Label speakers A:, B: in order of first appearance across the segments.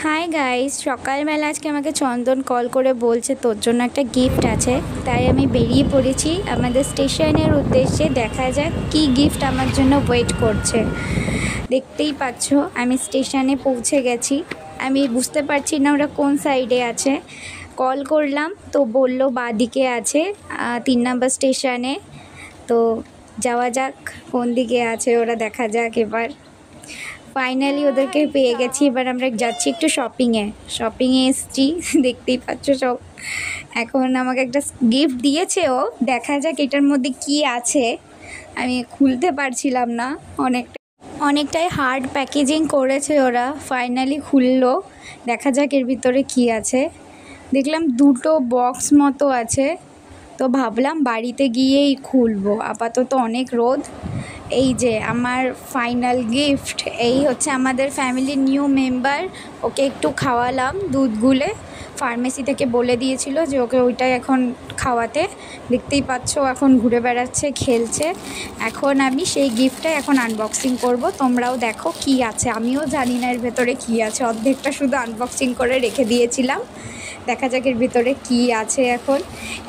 A: Hi guys, সকালবেলা আজকে আমাকে চন্দন কল করে বলছে তোর জন্য একটা গিফট আছে। তাই আমি বেরিয়ে পড়েছি আমাদের স্টেশনের উদ্দেশ্যে। দেখা যাক কি গিফট আমার জন্য ওয়েট করছে। দেখতেই পাচ্ছ আমি স্টেশনে পৌঁছে গেছি। আমি বুঝতে পারছি না ওরা কোন সাইডে আছে। কল করলাম তো বলল বাঁদিকে আছে 3 নম্বর স্টেশনে। তো যাওয়া যাক কোন দিকে আছে ওরা, দেখা যাক। এবার ফাইনালি ওদেরকে পেয়ে গেছি। এবার আমরা যাচ্ছি একটু শপিংয়ে এসছি। দেখতেই পাচ্ছ সব। এখন আমাকে একটা গিফট দিয়েছে ও, দেখা যাক এটার মধ্যে কি আছে। আমি খুলতে পারছিলাম না, অনেকটাই হার্ড প্যাকেজিং করেছে ওরা। ফাইনালি খুললো, দেখা যাক এর ভিতরে কি আছে। দেখলাম দুটো বক্স মতো আছে, তো ভাবলাম বাড়িতে গিয়েই খুলবো। আপাতত অনেক রোদ। এই যে আমার ফাইনাল গিফট। এই হচ্ছে আমাদের ফ্যামিলির নিউ মেম্বার। ওকে একটু খাওয়ালাম দুধ গুলে। ফার্মেসি থেকে বলে দিয়েছিল যে ওকে ওইটাই এখন খাওয়াতে। দেখতেই পাচ্ছ এখন ঘুরে বেড়াচ্ছে, খেলছে। এখন আমি সেই গিফটটাই এখন আনবক্সিং করব। তোমরাও দেখো কি আছে। আমিও জানি না এর ভেতরে কি আছে, অর্ধেকটা শুধু আনবক্সিং করে রেখে দিয়েছিলাম। দেখা যাক এর ভিতরে কি আছে। এখন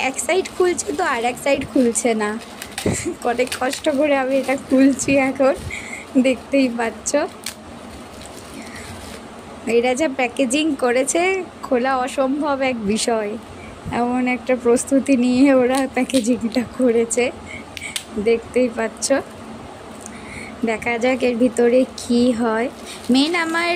A: এক সাইড খুলছে তো আর এক সাইড খুলছে না। অনেক কষ্ট করে আমি এটা খুলছি এখন, দেখতেই পাচ্ছ। এরা যা প্যাকেজিং করেছে, খোলা অসম্ভব এক বিষয়। এমন একটা প্রস্তুতি নিয়ে ওরা প্যাকেজিংটা করেছে, দেখতেই পাচ্ছ। দেখা যাক এর ভিতরে কি হয়। মেন আমার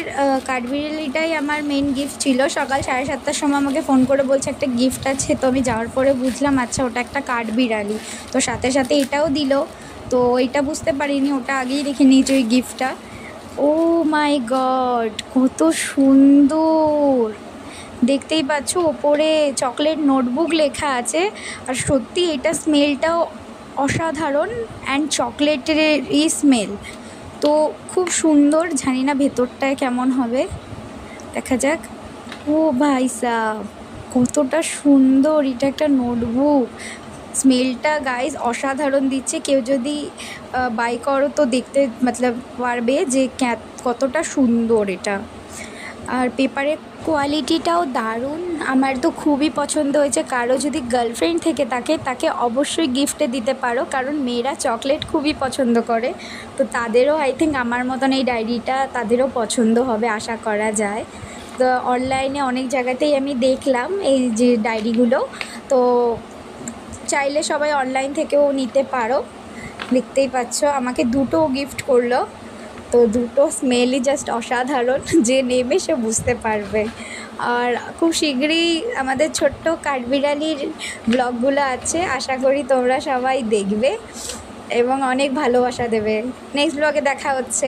A: কাঠবিড়ালিটাই আমার মেন গিফট ছিল। সকাল 7:30টার সময় আমাকে ফোন করে বলছে একটা গিফট আছে। তো আমি যাওয়ার পরে বুঝলাম আচ্ছা ওটা একটা কাঠবিড়ালি। তো সাথে সাথে এটাও দিল। তো এটা বুঝতে পারিনি, ওটা আগেই রেখে নিয়েছি ওই গিফটটা। ও মাই গড, কত সুন্দর! দেখতেই পাচ্ছ ওপরে চকলেট নোটবুক লেখা আছে। আর সত্যি এটা স্মেলটাও অসাধারণ, অ্যান্ড চকলেটেরই স্মেল। তো খুব সুন্দর। জানি না ভেতরটায় কেমন হবে, দেখা যাক। ও ভাই সাব, কতটা সুন্দর! এটা একটা নোটবুক। স্মেলটা গাইজ অসাধারণ দিচ্ছে। কেউ যদি বাই করো তো দেখতে পারবে যে কতটা সুন্দর এটা। আর পেপারের কোয়ালিটিটাও দারুণ। আমার তো খুবই পছন্দ হয়েছে। কারো যদি গার্লফ্রেন্ড থেকে তাকে অবশ্যই গিফটে দিতে পারো, কারণ মেয়েরা চকলেট খুবই পছন্দ করে। তো তাদেরও আই থিঙ্ক আমার মতন এই ডায়েরিটা তাদেরও পছন্দ হবে, আশা করা যায়। তো অনলাইনে অনেক জায়গাতেই আমি দেখলাম এই যে ডায়েরিগুলো। তো চাইলে সবাই অনলাইন থেকেও নিতে পারো। দেখতেই পাচ্ছ আমাকে দুটো গিফট করলো। তো দুটো স্মেলই জাস্ট অসাধারণ। যে নেবে সে বুঝতে পারবে। আর খুব শীঘ্রই আমাদের ছোট্ট কাঠবিড়ালির ব্লগগুলো আছে, আশা করি তোমরা সবাই দেখবে এবং অনেক ভালোবাসা দেবে। নেক্সট ব্লগে দেখা হচ্ছে।